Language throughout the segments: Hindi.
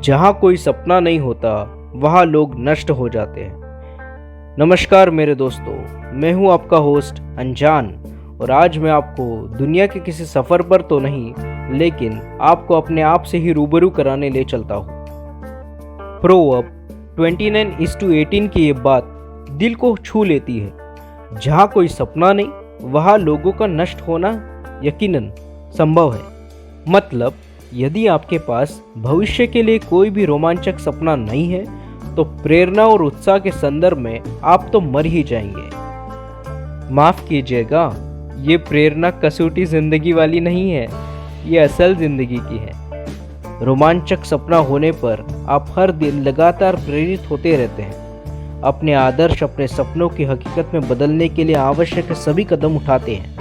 जहाँ कोई सपना नहीं होता वहाँ लोग नष्ट हो जाते हैं। नमस्कार मेरे दोस्तों, मैं हूँ आपका होस्ट अनजान और आज मैं आपको दुनिया के किसी सफ़र पर तो नहीं लेकिन आपको अपने आप से ही रूबरू कराने ले चलता हूँ। प्रोवर्ब 29:18 की ये बात दिल को छू लेती है। जहाँ कोई सपना नहीं वहाँ लोगों का नष्ट होना यकीनन संभव है। मतलब यदि आपके पास भविष्य के लिए कोई भी रोमांचक सपना नहीं है तो प्रेरणा और उत्साह के संदर्भ में आप तो मर ही जाएंगे। माफ कीजिएगा, ये प्रेरणा कसौटी जिंदगी वाली नहीं है, ये असल जिंदगी की है। रोमांचक सपना होने पर आप हर दिन लगातार प्रेरित होते रहते हैं। अपने आदर्श अपने सपनों की हकीकत में बदलने के लिए आवश्यक सभी कदम उठाते हैं।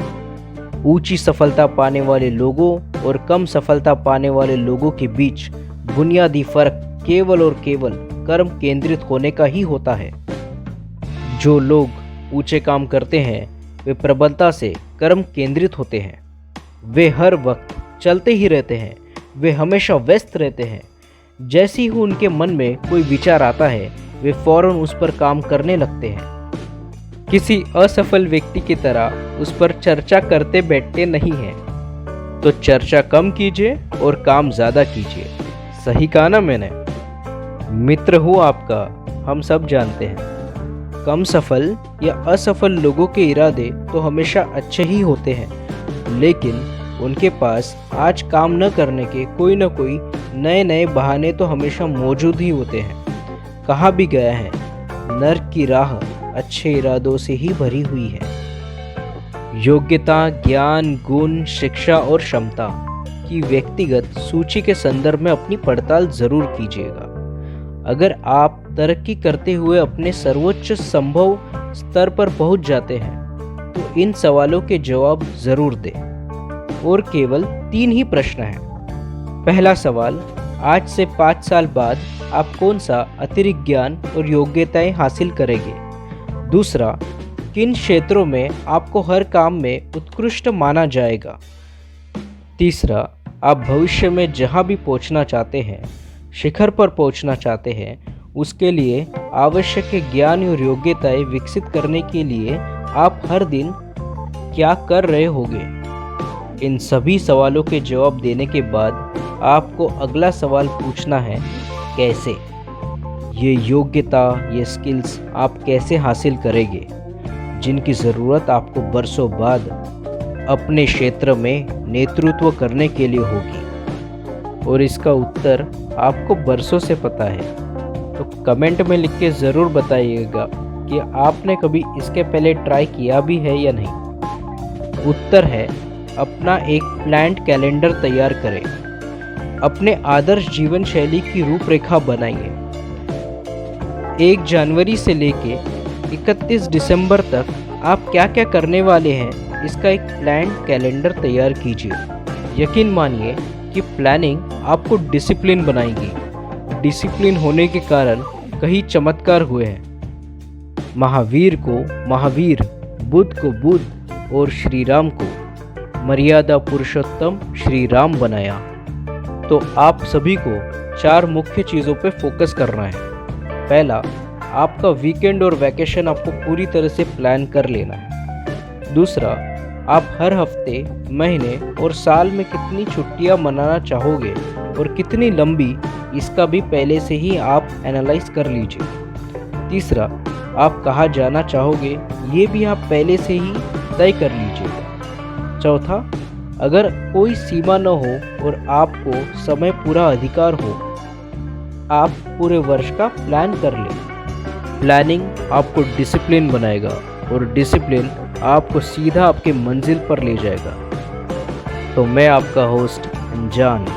ऊंची सफलता पाने वाले लोगों और कम सफलता पाने वाले लोगों के बीच बुनियादी फर्क केवल और केवल कर्म केंद्रित होने का ही होता है। जो लोग ऊंचे काम करते हैं वे प्रबलता से कर्म केंद्रित होते हैं। वे हर वक्त चलते ही रहते हैं, वे हमेशा व्यस्त रहते हैं। जैसे ही उनके मन में कोई विचार आता है वे फौरन उस पर काम करने लगते हैं। किसी असफल व्यक्ति की तरह उस पर चर्चा करते बैठते नहीं हैं। तो चर्चा कम कीजिए और काम ज़्यादा कीजिए। सही कहा ना मैंने? मित्र हूँ आपका, हम सब जानते हैं। कम सफल या असफल लोगों के इरादे तो हमेशा अच्छे ही होते हैं, लेकिन उनके पास आज काम न करने के कोई न कोई नए नए बहाने तो हमेशा मौजूद ही होते हैं। कहा भी गया है, नर्क की राह अच्छे इरादों से ही भरी हुई है। योग्यता, ज्ञान, गुण, शिक्षा और क्षमता की व्यक्तिगत सूची के संदर्भ में अपनी पड़ताल जरूर कीजिएगा। अगर आप तरक्की करते हुए अपने सर्वोच्च संभव स्तर पर पहुंच जाते हैं तो इन सवालों के जवाब जरूर दें। और केवल 3 ही प्रश्न हैं। पहला सवाल, आज से 5 साल बाद आप कौन सा अतिरिक्त ज्ञान और योग्यताएं हासिल करेंगे? दूसरा, किन क्षेत्रों में आपको हर काम में उत्कृष्ट माना जाएगा? तीसरा, आप भविष्य में जहां भी पहुंचना चाहते हैं, शिखर पर पहुंचना चाहते हैं, उसके लिए आवश्यक ज्ञान और योग्यताएं विकसित करने के लिए आप हर दिन क्या कर रहे होंगे? इन सभी सवालों के जवाब देने के बाद आपको अगला सवाल पूछना है, कैसे? ये योग्यता, ये स्किल्स आप कैसे हासिल करेंगे जिनकी ज़रूरत आपको बरसों बाद अपने क्षेत्र में नेतृत्व करने के लिए होगी? और इसका उत्तर आपको बरसों से पता है तो कमेंट में लिख के ज़रूर बताइएगा कि आपने कभी इसके पहले ट्राई किया भी है या नहीं। उत्तर है, अपना एक प्लान्ड कैलेंडर तैयार करें। अपने आदर्श जीवन शैली की रूपरेखा बनाइए। 1 जनवरी से लेके 31 दिसंबर तक आप क्या क्या करने वाले हैं इसका एक प्लान कैलेंडर तैयार कीजिए। यकीन मानिए कि प्लानिंग आपको डिसिप्लिन बनाएगी। डिसिप्लिन होने के कारण कई चमत्कार हुए हैं। महावीर को महावीर, बुद्ध को बुद्ध और श्री राम को मर्यादा पुरुषोत्तम श्री राम बनाया। तो आप सभी को 4 मुख्य चीज़ों पे फोकस करना है। पहला, आपका वीकेंड और वैकेशन आपको पूरी तरह से प्लान कर लेना है। दूसरा, आप हर हफ्ते, महीने और साल में कितनी छुट्टियां मनाना चाहोगे और कितनी लंबी, इसका भी पहले से ही आप एनालाइज कर लीजिए। तीसरा, आप कहाँ जाना चाहोगे ये भी आप पहले से ही तय कर लीजिएगा। चौथा, अगर कोई सीमा न हो और आपको समय पूरा अधिकार हो, आप पूरे वर्ष का प्लान कर लें। प्लानिंग आपको डिसिप्लिन बनाएगा और डिसिप्लिन आपको सीधा आपके मंजिल पर ले जाएगा। तो मैं आपका होस्ट अनजान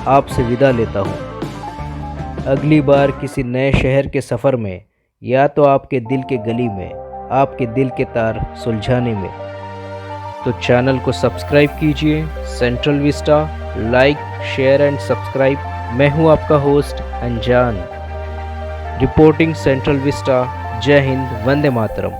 आपसे विदा लेता हूँ। अगली बार किसी नए शहर के सफ़र में या तो आपके दिल के गली में, आपके दिल के तार सुलझाने में, तो चैनल को सब्सक्राइब कीजिए। Central Vista, like, share and subscribe. मैं हूं आपका होस्ट अनजान, रिपोर्टिंग सेंट्रल विस्टा। जय हिंद, वंदे मातरम।